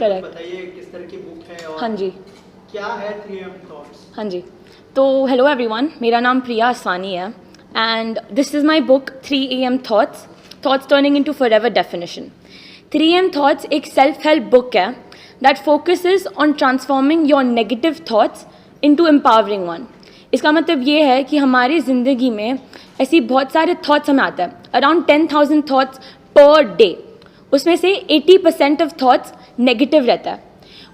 Correct. बताइए किस तरह की बुक है और हाँ जी, क्या है 3M थॉट्स। हाँ जी। तो हेलो एवरीवन, मेरा नाम प्रिया असवानी है and this is my book 3 AM thoughts, thoughts turning into forever definition. 3 AM thoughts एक सेल्फ हेल्प बुक है that focuses on transforming your negative thoughts into empowering one. इसका मतलब ये है कि हमारी ज़िंदगी में ऐसी बहुत सारे थॉट्स हमें आते हैं, अराउंड 10,000 थॉट्स पर डे। उसमें से 80% ऑफ थॉट्स नेगेटिव रहता है,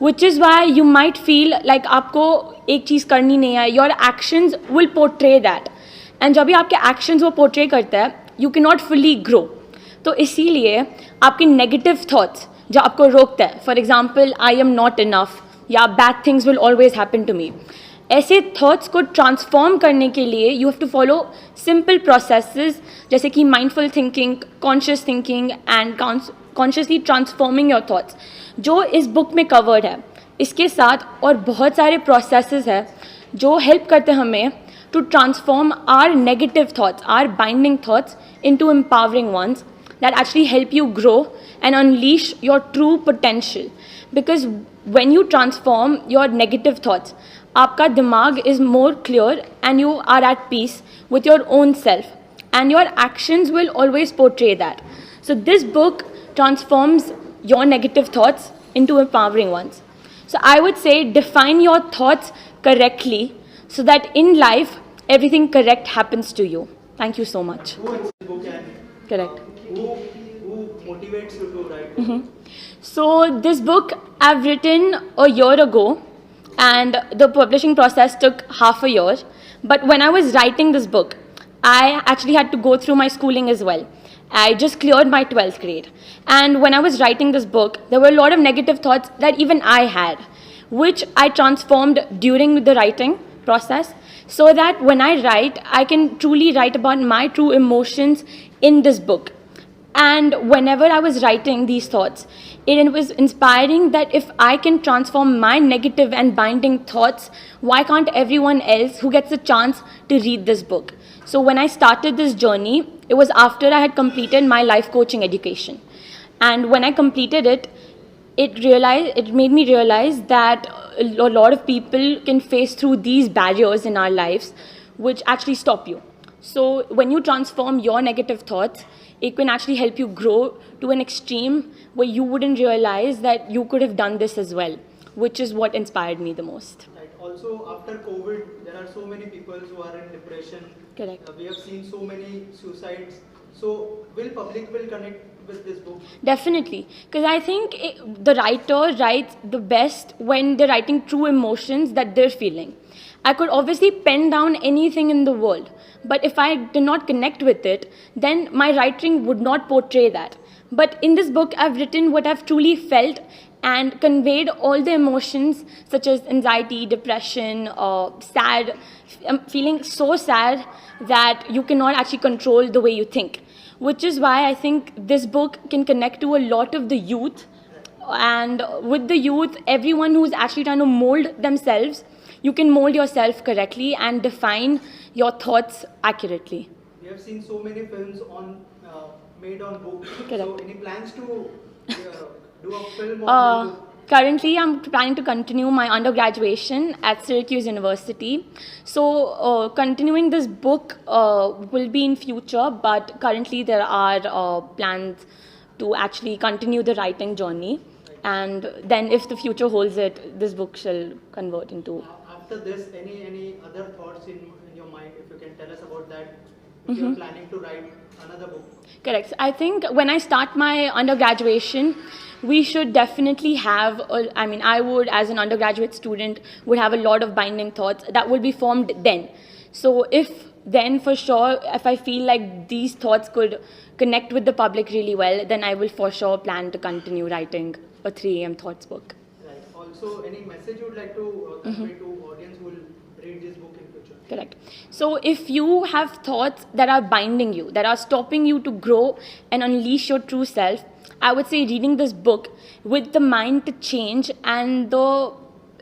which is why you might feel like आपको एक चीज़ करनी नहीं है, your actions will portray that, and जब भी आपके एक्शंस वो पोर्ट्रे करता है you can not fully grow. तो इसीलिए आपके नेगेटिव थॉट्स जो आपको रोकता है, for example I am not enough या bad things will always happen to me, ऐसे थॉट्स को ट्रांसफॉर्म करने के लिए you have to follow simple processes जैसे कि mindful thinking, conscious thinking and consciously transforming your thoughts, जो इस बुक में कवर्ड है। इसके साथ और बहुत सारे प्रोसेसेस है जो हेल्प करते हैं हमें to transform our negative thoughts, our binding thoughts into empowering ones that actually help you grow and unleash your true potential. Because when you transform your negative thoughts, आपका दिमाग is more clear and you are at peace with your own self, and your actions will always portray that. So this book transforms your negative thoughts into empowering ones. So I would say define your thoughts correctly so that in life everything correct happens to you. Thank you so much. Who is this book and Correct. who motivates you to write? So this book I've written a year ago, and the publishing process took half a year. But when I was writing this book, I actually had to go through my schooling as well. I just cleared my 12th grade. And when I was writing this book, there were a lot of negative thoughts that even I had, which I transformed during the writing process so that when I write, I can truly write about my true emotions in this book. And whenever I was writing these thoughts, it was inspiring that if I can transform my negative and binding thoughts, why can't everyone else who gets a chance to read this book? So when I started this journey, it was after I had completed my life coaching education. And when I completed it, it made me realize that a lot of people can face through these barriers in our lives which actually stop you. So when you transform your negative thoughts, it can actually help you grow to an extreme where you wouldn't realize that you could have done this as well, which is what inspired me the most. Right. Also, after COVID, there are so many people who are in depression. Correct. We have seen so many suicides. So, will public will connect with this book? Definitely, because I think the writer writes the best when they're writing true emotions that they're feeling. I could obviously pen down anything in the world, but if I did not connect with it, then my writing would not portray that. But in this book, I've written what I've truly felt and conveyed all the emotions such as anxiety, depression, sad, feeling so sad that you cannot actually control the way you think, which is why I think this book can connect to a lot of the youth. And with the youth, everyone who's actually trying to mold themselves, you can mold yourself correctly and define your thoughts accurately. We have seen so many films made on book. Correct. So, any plans to do a film on this book? Currently, I'm planning to continue my undergraduation at Syracuse University. So, continuing this book will be in future, but currently there are plans to actually continue the writing journey. And then if the future holds it, this book shall convert into... After this, any other thoughts in your mind, if you can tell us about that? If you're planning to write another book? Correct. I think when I start my undergraduation, we should definitely have, I would, as an undergraduate student, would have a lot of binding thoughts that will be formed then. So for sure, if I feel like these thoughts could connect with the public really well, then I will for sure plan to continue writing a 3 AM thoughts book. Right. Also, any message you would like to convey to audience who will read this book in future? Correct. So if you have thoughts that are binding you, that are stopping you to grow and unleash your true self, I would say reading this book with the mind to change and the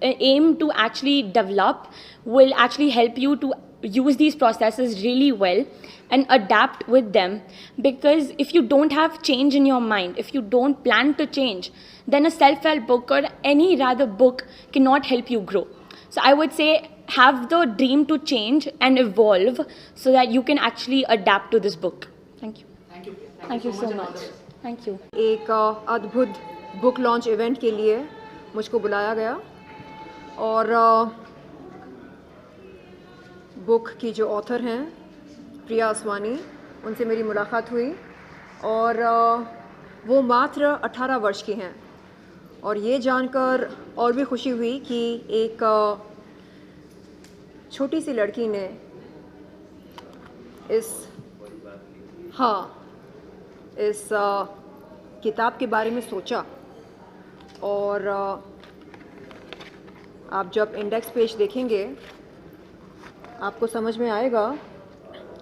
aim to actually develop will actually help you to use these processes really well and adapt with them, because if you don't have change in your mind, if you don't plan to change, then a self-help book or any rather book cannot help you grow. So I would say have the dream to change and evolve so that you can actually adapt to this book. Thank you. Thank you. Thank you so and all the much. best. Thank you. एक अद्भुत book launch event के लिए मुझको बुलाया गया और book की जो ऑथर हैं प्रिया असवानी, उनसे मेरी मुलाकात हुई और वो मात्र 18 वर्ष की हैं और ये जानकर और भी खुशी हुई कि एक छोटी सी लड़की ने इस किताब के बारे में सोचा और आप जब इंडेक्स पेज देखेंगे आपको समझ में आएगा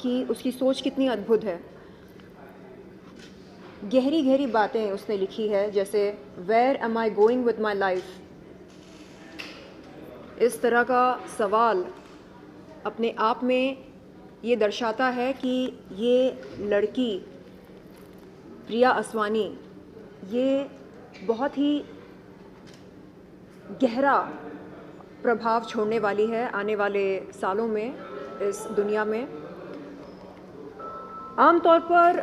कि उसकी सोच कितनी अद्भुत है। गहरी गहरी बातें उसने लिखी है, जैसे where am I going with my life. इस तरह का सवाल अपने आप में ये दर्शाता है कि ये लड़की प्रिया असवानी ये बहुत ही गहरा प्रभाव छोड़ने वाली है आने वाले सालों में इस दुनिया में। आमतौर पर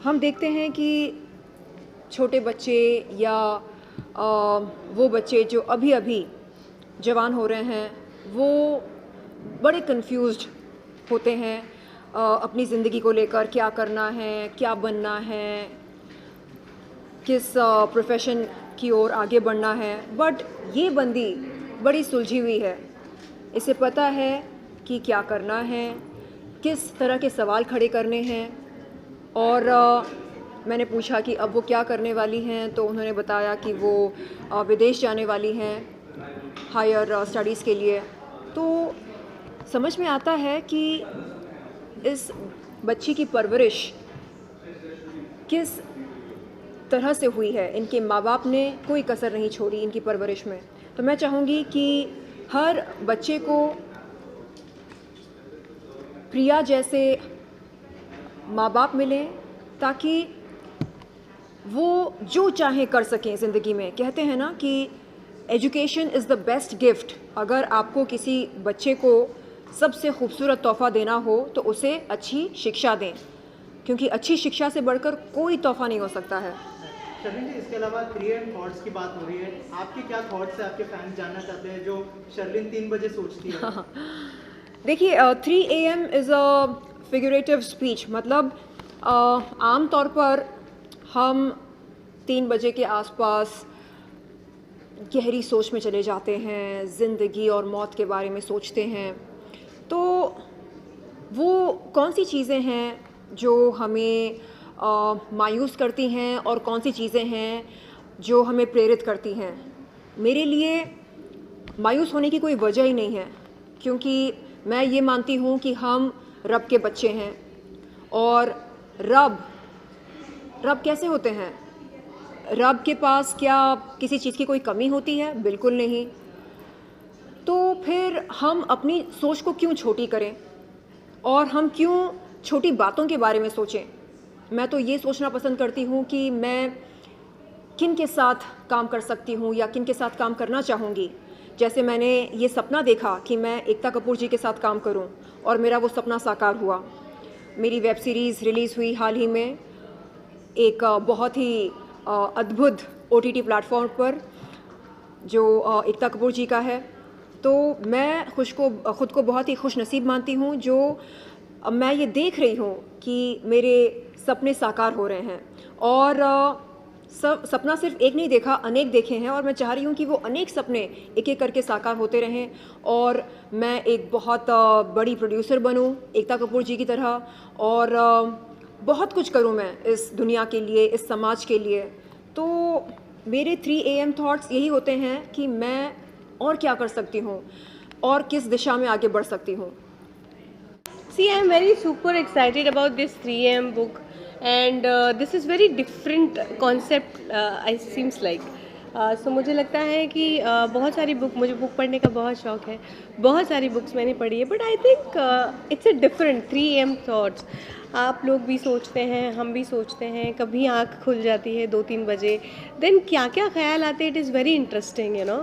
हम देखते हैं कि छोटे बच्चे या वो बच्चे जो अभी अभी जवान हो रहे हैं वो बड़े कंफ्यूज्ड होते हैं अपनी ज़िंदगी को लेकर, क्या करना है, क्या बनना है, किस प्रोफेशन की ओर आगे बढ़ना है। बट ये बंदी बड़ी सुलझी हुई है, इसे पता है कि क्या करना है, किस तरह के सवाल खड़े करने हैं। और मैंने पूछा कि अब वो क्या करने वाली हैं, तो उन्होंने बताया कि वो विदेश जाने वाली हैं हायर स्टडीज़ के लिए। तो समझ में आता है कि इस बच्ची की परवरिश किस तरह से हुई है। इनके माँ बाप ने कोई कसर नहीं छोड़ी इनकी परवरिश में। तो मैं चाहूँगी कि हर बच्चे को प्रिया जैसे माँ बाप मिलें ताकि वो जो चाहे कर सकें ज़िंदगी में। कहते हैं ना कि education is the best gift. अगर आपको किसी बच्चे को सबसे खूबसूरत तोहफ़ा देना हो तो उसे अच्छी शिक्षा दें, क्योंकि अच्छी शिक्षा से बढ़कर कोई तोहफ़ा नहीं हो सकता है। शर्लिन जी, इसके अलावा 3 AM थॉट्स की बात हो रही है, आपके क्या थॉट्स हैं? आपके फैंस जानना चाहते हैं जो शर्लिन 3 बजे सोचती है। देखिए 3 AM is a figurative speech. मतलब आम तौर पर हम 3 बजे के आसपास गहरी सोच में चले जाते हैं, ज़िंदगी और मौत के बारे में सोचते हैं। तो वो कौन सी चीज़ें हैं जो हमें मायूस करती हैं और कौन सी चीज़ें हैं जो हमें प्रेरित करती हैं? मेरे लिए मायूस होने की कोई वजह ही नहीं है, क्योंकि मैं ये मानती हूँ कि हम रब के बच्चे हैं। और रब कैसे होते हैं? रब के पास क्या किसी चीज़ की कोई कमी होती है? बिल्कुल नहीं। तो फिर हम अपनी सोच को क्यों छोटी करें और हम क्यों छोटी बातों के बारे में सोचें? मैं तो ये सोचना पसंद करती हूँ कि मैं किन के साथ काम कर सकती हूँ या किन के साथ काम करना चाहूँगी। जैसे मैंने ये सपना देखा कि मैं एकता कपूर जी के साथ काम करूँ और मेरा वो सपना साकार हुआ। मेरी वेब सीरीज़ रिलीज़ हुई हाल ही में एक बहुत ही अद्भुत OTT प्लेटफॉर्म पर जो एकता कपूर जी का है। तो मैं ख़ुद को बहुत ही खुश नसीब मानती हूँ जो मैं ये देख रही हूँ कि मेरे सपने साकार हो रहे हैं। और सपना सिर्फ एक नहीं देखा, अनेक देखे हैं और मैं चाह रही हूँ कि वो अनेक सपने एक एक करके साकार होते रहें और मैं एक बहुत बड़ी प्रोड्यूसर बनूँ एकता कपूर जी की तरह, और बहुत कुछ करूँ मैं इस दुनिया के लिए, इस समाज के लिए। तो मेरे 3 AM थॉट्स यही होते हैं कि मैं और क्या कर सकती हूँ और किस दिशा में आगे बढ़ सकती हूँ। See, I am very super excited about this 3 AM book, and this is very different concept. It seems like सो मुझे लगता है कि बहुत सारी मुझे बुक पढ़ने का बहुत शौक़ है, बहुत सारी बुक्स मैंने पढ़ी है, but I think it's a different 3 AM thoughts. आप लोग भी सोचते हैं, हम भी सोचते हैं, कभी आँख खुल जाती है 2-3 बजे, देन क्या क्या ख्याल आते हैं, it is very interesting you know.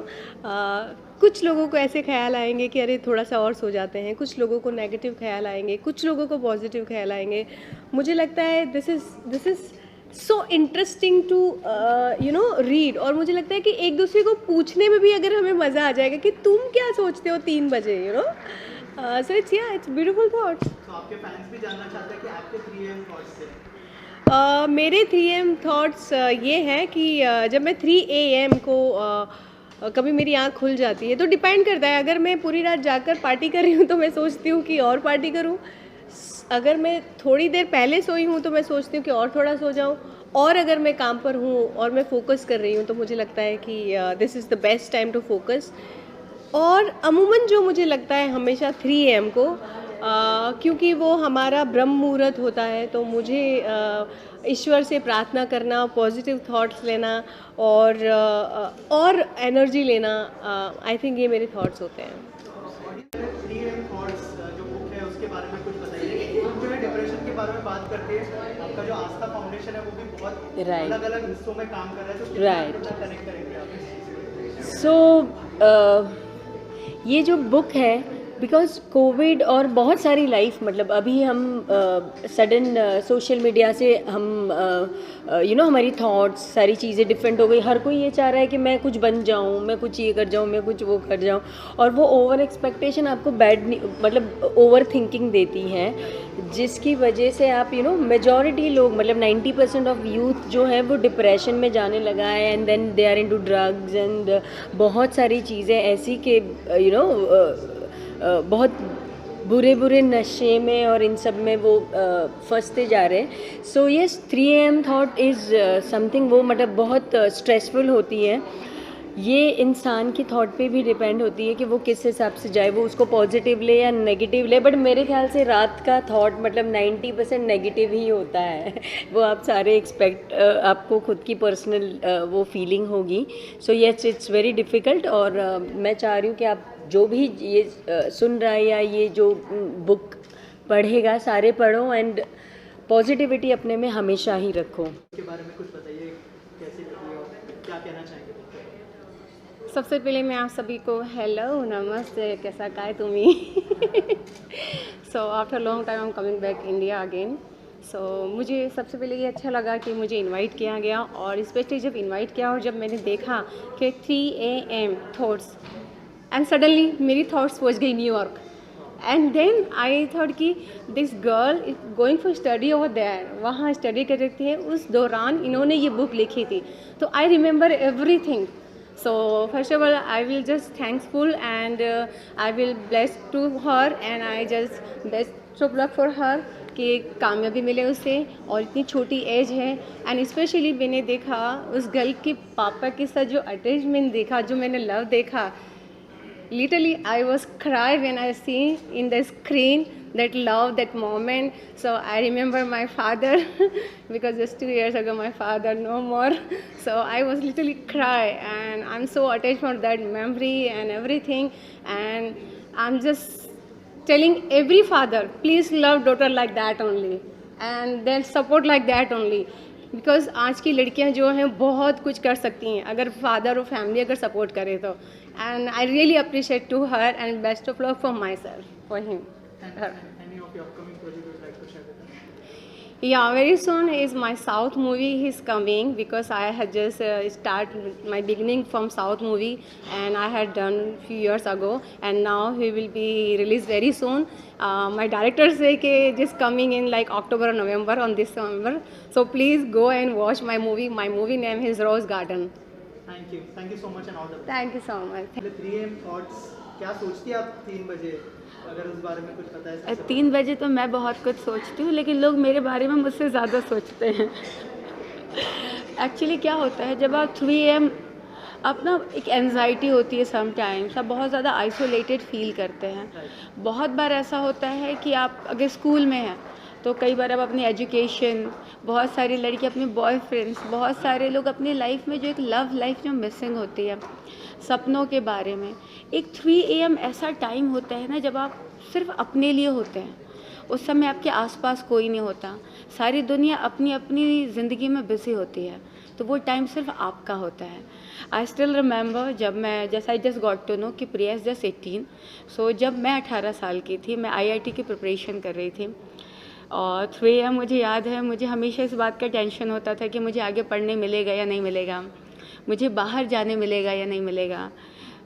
कुछ लोगों को ऐसे ख्याल आएंगे कि अरे थोड़ा सा और सो जाते हैं, कुछ लोगों को नेगेटिव ख्याल आएंगे, कुछ लोगों को पॉजिटिव ख्याल आएंगे। मुझे लगता है this is so interesting to you know read, और मुझे लगता है कि एक दूसरे को पूछने में भी अगर हमें मज़ा आ जाएगा कि तुम क्या सोचते हो 3 बजे you know. So it's beautiful thoughts. तो आपके फैंस भी जानना चाहते हैं कि आपके 3 AM थॉट्स से। मेरे 3 AM थॉट्स ये हैं कि जब मैं 3 AM को कभी मेरी आँख खुल जाती है तो डिपेंड करता है। अगर मैं पूरी रात जाकर पार्टी कर रही हूँ तो मैं सोचती हूँ कि और पार्टी करूँ, अगर मैं थोड़ी देर पहले सोई हूँ तो मैं सोचती हूँ कि और थोड़ा सो जाऊँ, और अगर मैं काम पर हूँ और मैं फोकस कर रही हूँ तो मुझे लगता है कि this is the best time to focus. और अमूमन जो मुझे लगता है हमेशा 3 AM को क्योंकि वो हमारा ब्रह्म मुहूर्त होता है, तो मुझे ईश्वर से प्रार्थना करना, पॉजिटिव थॉट्स लेना और एनर्जी लेना, आई थिंक ये मेरे थॉट्स होते हैं। 3 AM थॉट्स जो बुक है उसके बारे में कुछ बताइए। हम जो है डिप्रेशन के बारे में बात करते हैं, आपका जो आस्था फाउंडेशन है वो भी बहुत अलग अलग हिस्सों में काम कर रहा है, तो कितना कनेक्ट करेंगे आप इस चीज़ से? सो ये जो बुक है, बिकॉज कोविड और बहुत सारी लाइफ, मतलब अभी हम सडन सोशल मीडिया से हम यू नो हमारी थॉट्स सारी चीज़ें डिफरेंट हो गई। हर कोई ये चाह रहा है कि मैं कुछ बन जाऊँ, मैं कुछ ये कर जाऊँ, मैं कुछ वो कर जाऊँ, और वो ओवर एक्सपेक्टेशन आपको मतलब ओवर थिंकिंग देती हैं, जिसकी वजह से आप यू नो मेजॉरिटी लोग, मतलब 90% ऑफ यूथ जो है वो डिप्रेशन में जाने लगा है, and then they are into drugs and बहुत सारी चीज़ें ऐसी कि यू नो बहुत बुरे नशे में और इन सब में वो फंसते जा रहे हैं। So yes, 3 AM thought is something, वो मतलब बहुत स्ट्रेसफुल होती है। ये इंसान की थॉट पे भी डिपेंड होती है कि वो किस हिसाब से जाए, वो उसको पॉजिटिव ले या नेगेटिव ले। बट मेरे ख्याल से रात का थॉट मतलब 90% नेगेटिव ही होता है। वो आप सारे आपको खुद की पर्सनल वो फीलिंग होगी। So yes, it's very difficult, और मैं चाह रही हूँ कि आप जो भी ये सुन रहा है या ये जो बुक पढ़ेगा, सारे पढ़ो एंड पॉजिटिविटी अपने में हमेशा ही रखो। के बारे में कुछ बताइए, कैसी लगी और क्या कहना चाहेंगे? सबसे पहले मैं आप सभी को हेलो, नमस्ते, कैसा काय तुम्ही। So after long time I am coming back India again. So मुझे सबसे पहले ये अच्छा लगा कि मुझे इनवाइट किया गया, और स्पेशली जब इनवाइट किया और जब मैंने देखा कि 3 AM थॉट्स, एंड सडनली मेरी थॉट्स पहुँच गई New York, and then I thought कि this girl is going for study over there, वहाँ स्टडी कर रही थी। उस दौरान इन्होंने ये बुक लिखी थी, तो I remember everything. So first of all, I will just thankful and I will bless to her, and I just best of luck for her कि कामयाबी मिले उसे, और इतनी छोटी एज है। एंड स्पेशली मैंने देखा उस गर्ल के पापा के साथ जो अटैचमेंट देखा, जो मैंने लव देखा, literally I was cry when I see in the screen that love, that moment. So I remember my father because just 2 years ago my father no more. So I was literally cry, and I'm so attached for that memory and everything. And I'm just telling every father, please love daughter like that only, and then support like that only. Because आज की लड़कियां जो हैं बहुत कुछ कर सकती हैं अगर फादर और फैमिली अगर सपोर्ट करे तो। And I really appreciate to her, and best of luck for myself, for him, her. Any of your upcoming project you would like to share with us? Yeah, very soon is my South movie is coming, because I had just start my beginning from South movie, and I had done few years ago, and now he will be released very soon. My director say कि just coming in like October or November, on this November. So please go and watch my movie. My movie name is Rose Garden. Thank you so much and all the best. Thank you so much. 3 AM thoughts, क्या सोचती है आप 3 बजे, अगर उस बारे में कुछ पता है? सबसे 3 बजे तो मैं बहुत कुछ सोचती हूँ, लेकिन लोग मेरे बारे में मुझसे ज़्यादा सोचते हैं। एक्चुअली क्या होता है, जब आप 3 AM अपना एक एनजाइटी होती है, समटाइम्स आप बहुत ज़्यादा आइसोलेटेड फील करते हैं। बहुत बार ऐसा होता है कि आप अगर स्कूल में हैं तो कई बार आप अपनी एजुकेशन, बहुत सारी लड़की अपने बॉयफ्रेंड्स, बहुत सारे लोग अपनी लाइफ में जो एक लव लाइफ जो मिसिंग होती है, सपनों के बारे में। एक 3 AM ऐसा टाइम होता है ना जब आप सिर्फ अपने लिए होते हैं। उस समय आपके आसपास कोई नहीं होता, सारी दुनिया अपनी अपनी ज़िंदगी में बिजी होती है, तो वो टाइम सिर्फ आपका होता है। आई स्टिल रिमेंबर जब मैं जैसा I just got to know कि प्रिया इज़ जस्ट 18, सो जब मैं 18 साल की थी, मैं IIT की प्रिपरेशन कर रही थी और 3 AM मुझे याद है, मुझे हमेशा इस बात का टेंशन होता था कि मुझे आगे पढ़ने मिलेगा या नहीं मिलेगा, मुझे बाहर जाने मिलेगा या नहीं मिलेगा,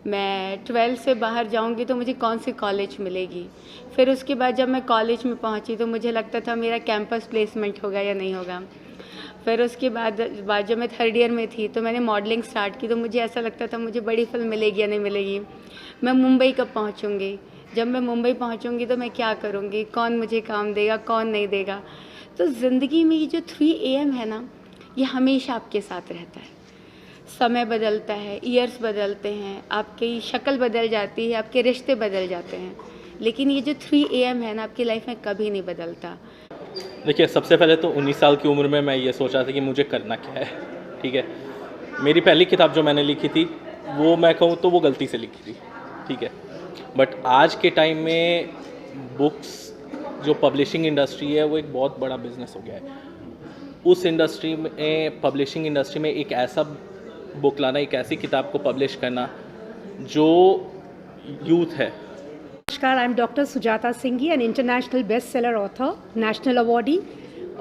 मैं 12 से बाहर जाऊंगी तो मुझे कौन सी कॉलेज मिलेगी। फिर उसके बाद जब मैं कॉलेज में पहुंची तो मुझे लगता था मेरा कैंपस प्लेसमेंट होगा या नहीं होगा। फिर उसके बाद जब मैं 3rd ईयर में थी तो मैंने मॉडलिंग स्टार्ट की, तो मुझे ऐसा लगता था मुझे बड़ी फिल्म मिलेगी या नहीं मिलेगी, मैं मुंबई कब पहुंचूंगी, जब मैं मुंबई पहुंचूंगी तो मैं क्या करूंगी, कौन मुझे काम देगा, कौन नहीं देगा। तो ज़िंदगी में ये जो 3 AM है ना, ये हमेशा आपके साथ रहता है। समय बदलता है, ईयर्स बदलते हैं, आपकी शक्ल बदल जाती है, आपके रिश्ते बदल जाते हैं, लेकिन ये जो 3 AM है ना, आपकी लाइफ में कभी नहीं बदलता। देखिए, सबसे पहले तो 19 साल की उम्र में मैं ये सोच रहा था कि मुझे करना क्या है। ठीक है, मेरी पहली किताब जो मैंने लिखी थी वो मैं कहूँ तो वो गलती से लिखी थी। ठीक है, बट आज के टाइम में बुक्स जो पब्लिशिंग इंडस्ट्री है वो एक बहुत बड़ा बिजनेस हो गया है। उस इंडस्ट्री में, पब्लिशिंग इंडस्ट्री में एक ऐसा बुक लाना, एक ऐसी किताब को पब्लिश करना जो यूथ है। नमस्कार, I am doctor Sujata Singhi, an international best seller author, national awardee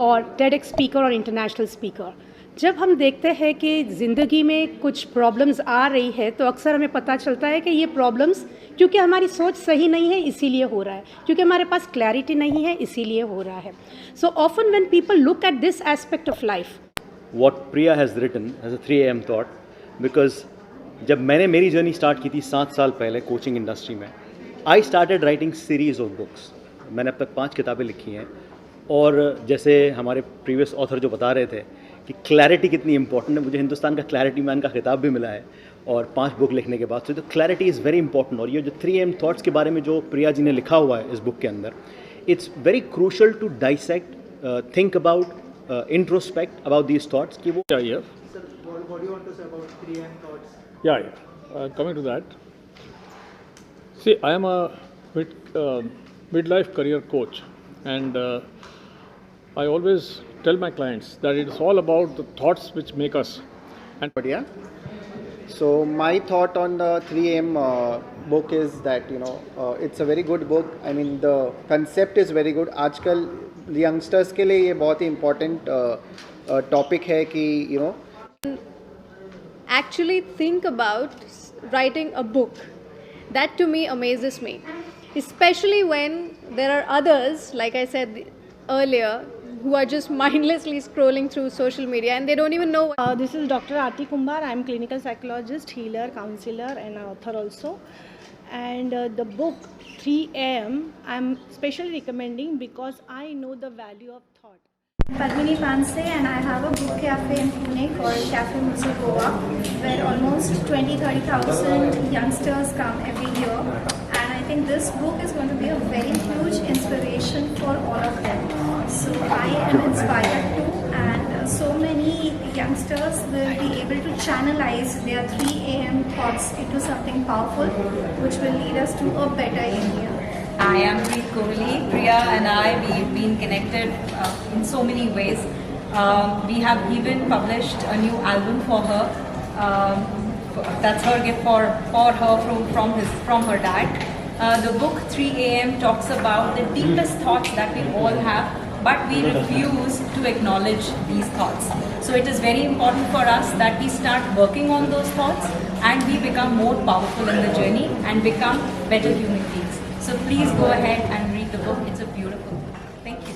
और TEDx स्पीकर और इंटरनेशनल स्पीकर। जब हम देखते हैं कि ज़िंदगी में कुछ प्रॉब्लम्स आ रही है तो अक्सर हमें पता चलता है कि ये प्रॉब्लम्स क्योंकि हमारी सोच सही नहीं है इसीलिए हो रहा है, क्योंकि हमारे पास क्लैरिटी नहीं है इसीलिए हो रहा है। So often when people look at this aspect of life, what Priya has written as a 3 AM thought, because जब मैंने मेरी जर्नी स्टार्ट की थी 7 साल पहले कोचिंग इंडस्ट्री में, I started writing series of books. मैंने अब तक 5 किताबें लिखी हैं, और जैसे हमारे प्रीवियस ऑथर जो बता रहे थे कि क्लैरिटी कितनी इंपॉर्टेंट है, मुझे हिंदुस्तान का क्लैरिटी मैन का खिताब भी मिला है और 5 बुक लिखने के बाद से, तो क्लैरिटी इज़ वेरी इंपॉर्टेंट। और ये जो 3 AM थॉट्स के बारे में जो प्रिया जी ने लिखा हुआ है इस बुक के अंदर, it's very crucial to dissect, think about, introspect about these thoughts ki wo Sir, what do you want to say about 3 AM thoughts? Coming to that, see, I am a midlife career coach, and I always tell my clients that it is all about the thoughts which make us. And But yeah, so my thought on the 3 AM book is that it's a very good book. I mean, the concept is very good. आजकल youngsters के लिए ये बहुत ही important topic है कि actually think about writing a book. That to me amazes me, especially when there are others, like I said earlier, who are just mindlessly scrolling through social media and they don't even know. this is Dr. Aarti Kumar. I am clinical psychologist, healer, counselor and author also. And the book 3 AM I am specially recommending because I know the value of thought. Padmini Panse, and I have a book cafe in Pune called Cafe Muzzy Goa, where almost 20-30,000 youngsters come every year, and I think this book is going to be a very huge inspiration for all of them. So I am inspired too, and so many youngsters will be able to channelize their 3 AM thoughts into something powerful, which will lead us to a better India. I am Preet Kohli. Priya and I, we've been connected in so many ways. We have even published a new album for her. That's her gift for her from her dad. The book 3 AM talks about the deepest thoughts that we all have, but we refuse to acknowledge these thoughts. So it is very important for us that we start working on those thoughts and we become more powerful in the journey and become better human beings. So please go ahead and read the book. It's a beautiful book. Thank you.